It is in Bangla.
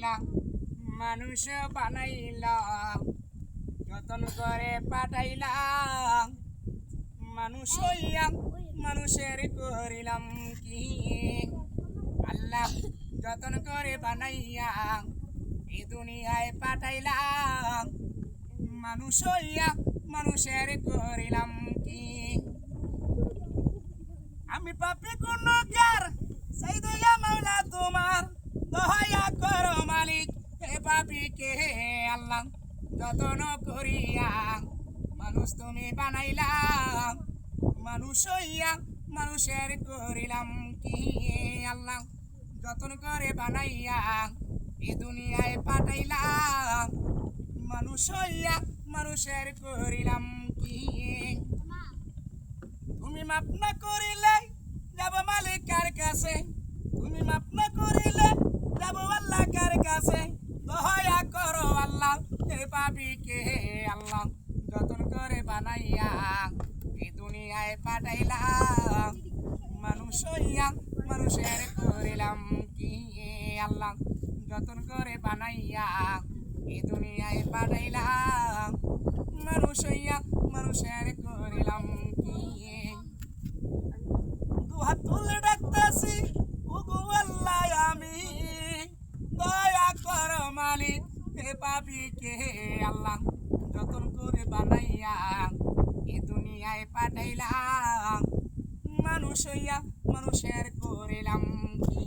করিলাম মানুষ বানাইলাম যতন করে পাঠাইলাম মানুষ হইয়া মানুষের করিলাম কি আল্লাহ যতন করে বানাইয়া এই দুনিয়ায় পাঠাইলাম মানুষ হইয়া মানুষের করিলাম কি আমি পাপি কোন জ্ঞার সেই দয়া মাওলা তোমার দয়া করো মালিক হে পাপি কে আল্লাহ যতন করিয়া মানুষ তুমি বানাইলাম মানুষ হইয়া মানুষের করিলাম কি আল্লাহ যতন করে বানাইয়া এ দুনিয়ায় পাঠাইলাম মানুষ হইয়া মানুষের করিলাম কি তুমি মাপ না করিলে যাব মালিকার কাছে তুমি মাপ না করিলে যাব আল্লাহ কার কাছে দয়া করো আল্লাহ হে পাপি কে আল্লাহ যতন করে বানাইয়া এই দুনিয়ায় পাঠাইলাম মানুষ হইয়া মানুষের করিলাম কি আল্লাহ যতন করে বানাইয়া এই দুনিয়ায় পাঠাইলাম মানুষ হইয়া মানুষের করিলাম কি দুহাত তুলে ডাকতাছি ওগো আল্লাহ আমি দয়া করো মালিক হে পাপি কে আল্লাহ যতন করে বানাইয়া এ দুনিয়ায় পাঠাইলাম মানুষ হইয়া মানুষের করিলাম কি